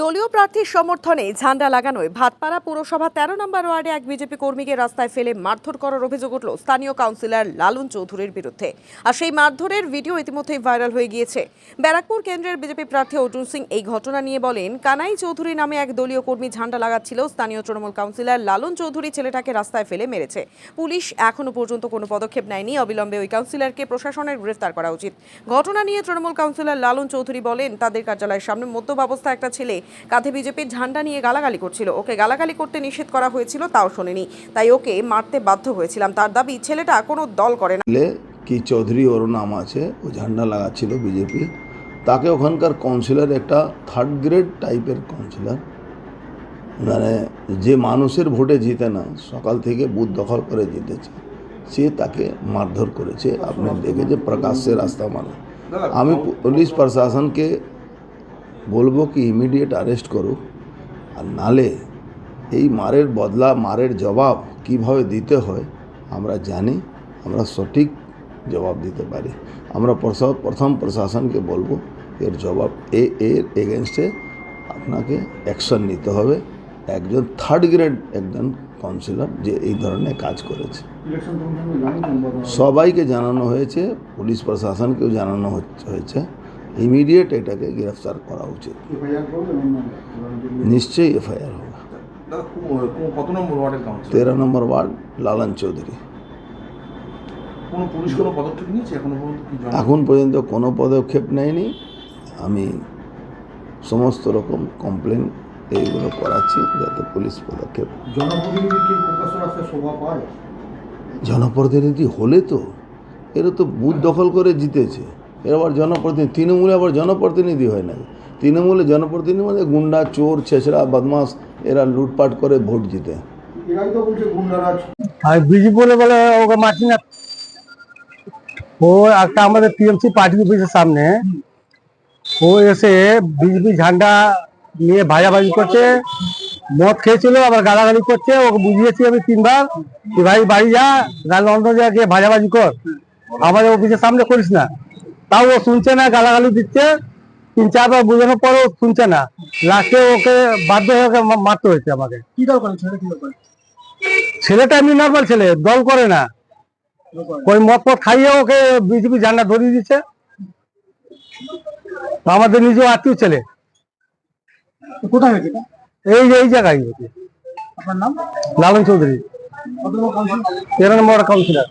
দলীয় প্রার্থীর সমর্থনে ঝান্ডা লাগানোয় ভাটপাড়া পুরসভা ১৩ নম্বর ওয়ার্ডে এক বিজেপি কর্মীকে রাস্তায় ফেলে মারধর করার অভিযোগ উঠল স্থানীয় কাউন্সিলর লালন চৌধুরীর বিরুদ্ধে। আর সেই মারধরের ভিডিও ইতিমধ্যেই ভাইরাল হয়ে গিয়েছে। ব্যারাকপুর কেন্দ্রের বিজেপি প্রার্থী অর্জুন সিং এই ঘটনা নিয়ে বলেন, কানাই চৌধুরী নামে এক দলীয় কর্মী ঝান্ডা লাগাচ্ছিল। স্থানীয় তৃণমূল কাউন্সিলর লালন চৌধুরী ছেলেটাকে রাস্তায় ফেলে মেরেছে। পুলিশ এখনো পর্যন্ত কোনো পদক্ষেপ নেয়নি। অবিলম্বে ওই কাউন্সিলরকে প্রশাসনের গ্রেফতার করা উচিত। ঘটনা নিয়ে তৃণমূল কাউন্সিলর লালন চৌধুরী বলেন, তাদের কার্যালয়ের সামনে মধ্যবাবস্থা একটা ছেলে কাঁধে বিজেপির ঝান্ডা নিয়ে গালাগালি করছিল। ওকে গালাগালি করতে নিষেধ করা হয়েছিল, তাও শোনেনি, তাই ওকে মারতে বাধ্য হয়েছিলাম। তার দাবি, ছেলেটা কোনো দল করে না। কি চৌধুরী ওর নাম আছে, ও ঝান্ডা লাগাচ্ছিল বিজেপি। তাকে ওখানকার কাউন্সিলর একটা থার্ড গ্রেড টাইপের কাউন্সিলর, মানে যে মানুষের ভোটে জিতে না, সকাল থেকে বুথ দখল করে জিতেছে, সে তাকে মারধর করেছে। আপনি দেখেছে প্রকাশ্যে রাস্তা মানে। আমি পুলিশ প্রশাসনকে বলবো কি ইমিডিয়েট অ্যারেস্ট করুক, আর নালে এই মারের বদলা, মারের জবাব কিভাবে দিতে হয় আমরা জানি, আমরা সঠিক জবাব দিতে পারি। আমরা প্রথম প্রশাসনকে বলবো এর জবাব এর এগেনস্টে আপনাকে অ্যাকশন নিতে হবে। একজন থার্ড গ্রেড একজন কাউন্সিলর যে এই ধরনের কাজ করেছে, সবাইকে জানানো হয়েছে, পুলিশ প্রশাসনকেও জানানো হয়েছে। ইমিডিয়েট এটাকে গ্রেফতার করা উচিত। নিশ্চয়ই এফআইআর হবে। 13 নম্বর ওয়ার্ড, লালন চৌধুরী। এখন পর্যন্ত কোনো পদক্ষেপ নেয়নি। আমি সমস্ত রকম কমপ্লেন এইগুলো করাচ্ছি যাতে পুলিশ পদক্ষেপ। জনপ্রতিনিধি হলে তো এরা তো বুথ দখল করে জিতেছে, এরা আবার জনপ্রতিনিধি। তৃণমূলে আবার জনপ্রতিনিধি হয় না। তৃণমূলে জনপ্রতিনিধি মানে গুন্ডা, চোর, ছেঁচড়া, বদমাস, এরা লুটপাট করে ভোট জিতে। আর বিজেপি বলে ওকে মারছি না। ও একটা আমাদের টিএমসি পার্টি অফিসের সামনে ও এসে বিজেপি ঝান্ডা নিয়ে ভাজাভাজি করছে, মদ খেয়েছিল, আবার গালাগালি করছে। ওকে বুঝিয়েছি আমি 3 বার, ভাই বাড়ি যা, গাল অন্য জায়গায় ভাজাভাজি কর, আমাদের অফিসের সামনে করিস না। তাও ও শুনছে না, গালাগালি দিচ্ছে। 3-4 বার বোঝানোর পরেও শুনছে না। লাস্টে ওকে বাধ্য হয়ে ওকে মারতে হয়েছে আমাকে। কি দল করেন ছেলেটা, কি দল করে? ছেলেটা এমনি নর্মাল ছেলে, দল করে না। ওই মদ পথ খাইয়ে ওকে বিজেপি ঝান্ডা ধরিয়ে দিচ্ছে। আমাদের নিজেও আত্মীয় ছেলে। কোথায় হয়েছে এটা? এই জায়গায় হয়েছে। আপনার নাম? লালন চৌধুরী, 13 নম্বর কাউন্সিলর।